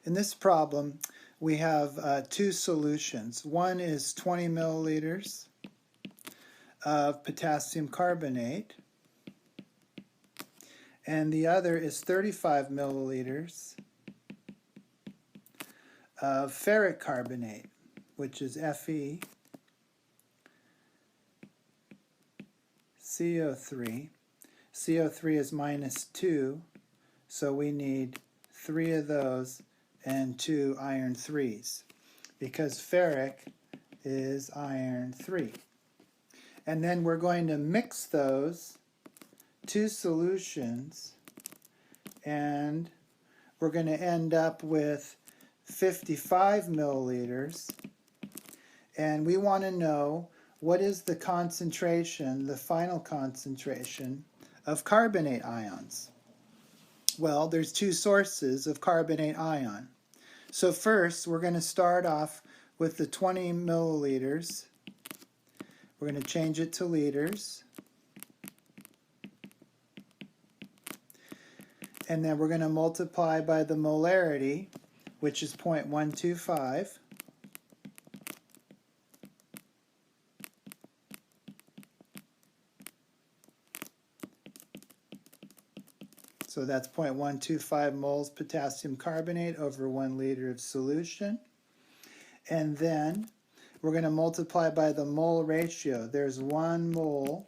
In this problem, we have two solutions. One is 20 milliliters of potassium carbonate, and the other is 35 milliliters of ferric carbonate, which is Fe, CO3. CO3 is -2, so we need 3 of those and 2 iron 3s, because ferric is iron 3. And then we're going to mix those two solutions, and we're going to end up with 55 milliliters. And we want to know what is the concentration, the final concentration of carbonate ions. Well, there's two sources of carbonate ion. So first, we're going to start off with the 20 milliliters. We're going to change it to liters. And then we're going to multiply by the molarity, which is 0.125. So that's 0.125 moles potassium carbonate over 1 liter of solution. And then we're going to multiply by the mole ratio. There's 1 mole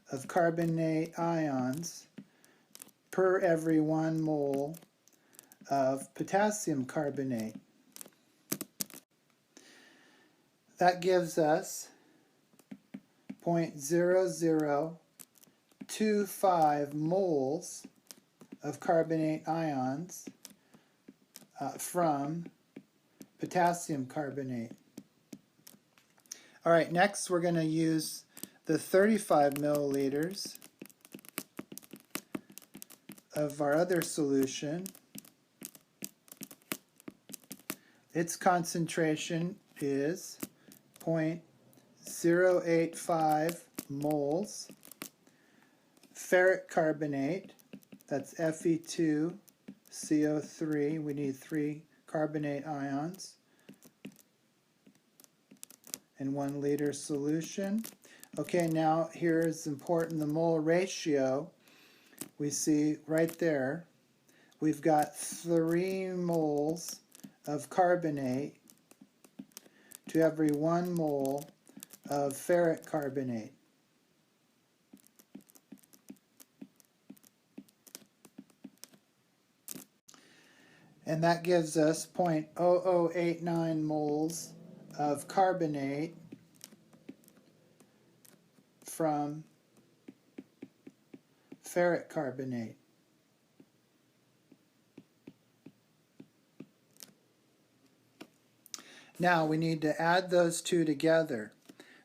of carbonate ions per every 1 mole of potassium carbonate. That gives us 0.0025 moles of carbonate ions from potassium carbonate. All right, next we're going to use the 35 milliliters of our other solution. Its concentration is 0.085 moles. Ferric carbonate, that's Fe2CO3. We need 3 carbonate ions in 1 liter solution. Okay, now here is important, the mole ratio. We see right there, we've got 3 moles of carbonate to every 1 mole of ferric carbonate. And that gives us 0.0089 moles of carbonate from ferric carbonate. Now we need to add those two together.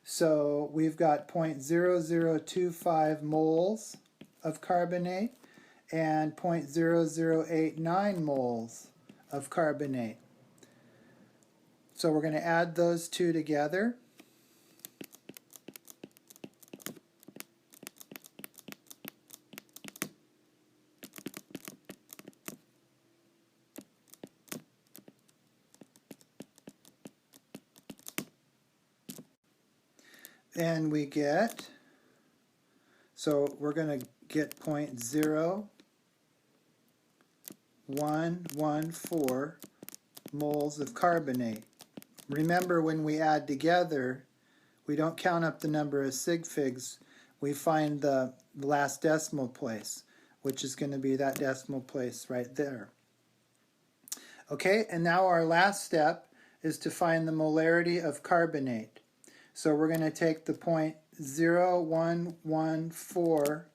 So we've got 0.0025 moles of carbonate and 0.0089 moles of carbonate. So we're going to add those two together. And we get, so we're going to get 0.0114 moles of carbonate. Remember, when we add together, we don't count up the number of sig figs. We find the last decimal place, which is going to be that decimal place right there. Okay, and now our last step is to find the molarity of carbonate. So we're going to take the 0.0114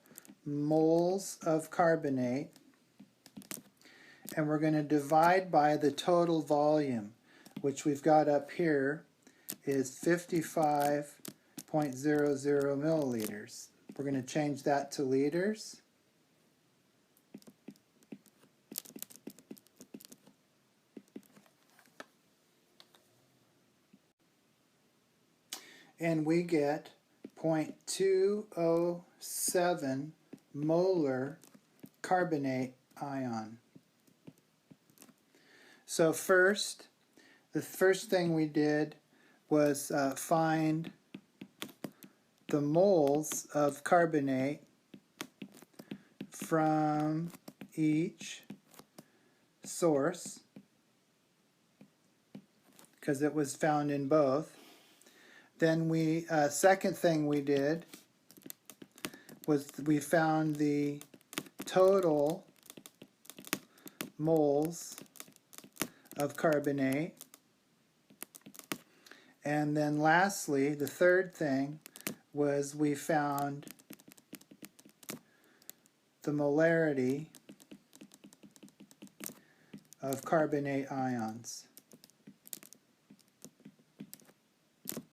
moles of carbonate, and we're going to divide by the total volume, which we've got up here is 55.00 milliliters. We're going to change that to liters. And we get 0.207 molar carbonate ion. So the first thing we did was find the moles of carbonate from each source, because it was found in both. Then second thing we did was we found the total moles of carbonate. And then lastly, the third thing was we found the molarity of carbonate ions.